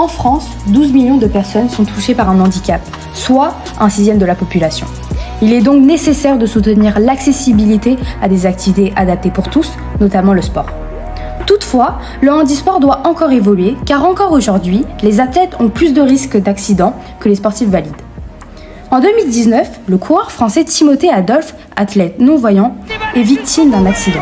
En France, 12 millions de personnes sont touchées par un handicap, soit un sixième de la population. Il est donc nécessaire de soutenir l'accessibilité à des activités adaptées pour tous, notamment le sport. Toutefois, le handisport doit encore évoluer, car encore aujourd'hui, les athlètes ont plus de risques d'accidents que les sportifs valides. En 2019, le coureur français Timothée Adolphe, athlète non-voyant, est victime d'un accident.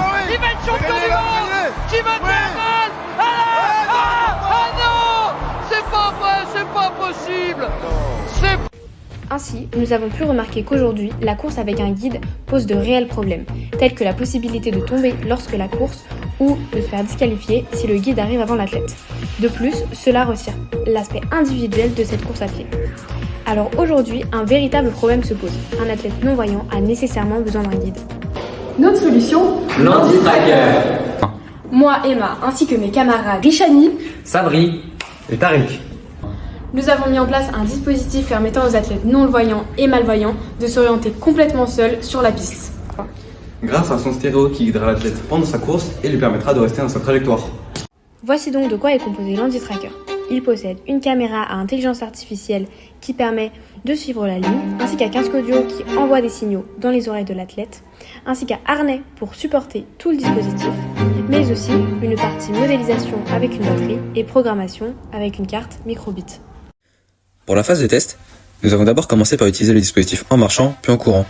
Ainsi, nous avons pu remarquer qu'aujourd'hui, la course avec un guide pose de réels problèmes, tels que la possibilité de tomber lorsque la course ou de se faire disqualifier si le guide arrive avant l'athlète. De plus, cela retire l'aspect individuel de cette course à pied. Alors aujourd'hui, un véritable problème se pose. Un athlète non-voyant a nécessairement besoin d'un guide. Notre solution, l'Handitracker. Moi, Emma, ainsi que mes camarades Richani, Sabri et Tariq. nous avons mis en place un dispositif permettant aux athlètes non-voyants et malvoyants de s'orienter complètement seuls sur la piste. Grâce à son stéréo qui guidera l'athlète pendant sa course et lui permettra de rester dans sa trajectoire. Voici donc de quoi est composé l'Handitracker. Il possède une caméra à intelligence artificielle qui permet de suivre la ligne, ainsi qu'un casque audio qui envoie des signaux dans les oreilles de l'athlète, ainsi qu'un harnais pour supporter tout le dispositif, mais aussi une partie modélisation avec une batterie et programmation avec une carte microbit. Pour la phase de test, nous avons d'abord commencé par utiliser le dispositif en marchant puis en courant.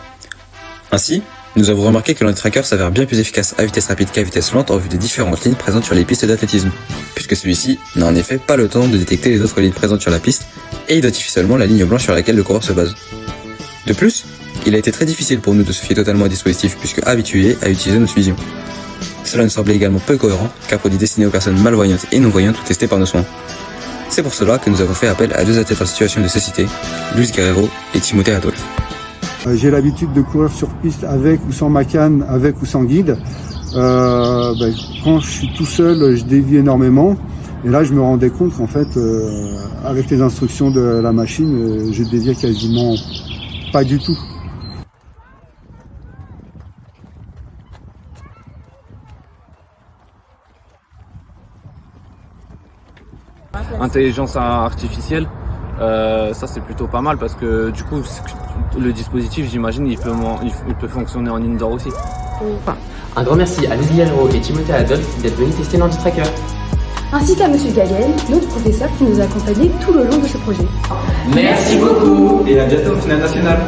Ainsi, nous avons remarqué que l'Handitracker s'avère bien plus efficace à vitesse rapide qu'à vitesse lente en vue des différentes lignes présentes sur les pistes d'athlétisme, puisque celui-ci n'a en effet pas le temps de détecter les autres lignes présentes sur la piste et identifie seulement la ligne blanche sur laquelle le coureur se base. De plus, il a été très difficile pour nous de se fier totalement au dispositif puisque habitués à utiliser notre vision. Cela nous semblait également peu cohérent car produit destiné aux personnes malvoyantes et non-voyantes ou testé par nos soins. C'est pour cela que nous avons fait appel à deux athlètes en situation de cécité, Luis Guerrero et Timothée Adolphe. J'ai l'habitude de courir sur piste avec ou sans ma canne, avec ou sans guide. Quand je suis tout seul, je dévie énormément. Et là, je me rendais compte qu'en fait, avec les instructions de la machine, je déviais quasiment pas du tout. Intelligence artificielle, ça c'est plutôt pas mal parce que du coup le dispositif, j'imagine, il peut fonctionner en indoor aussi. Un grand merci à Luis Guerrero et Timothée Adolphe d'être venus tester l'Handitracker. ainsi qu'à Monsieur Gallen, notre professeur qui nous a accompagnés tout le long de ce projet. Merci beaucoup Et à bientôt au final national.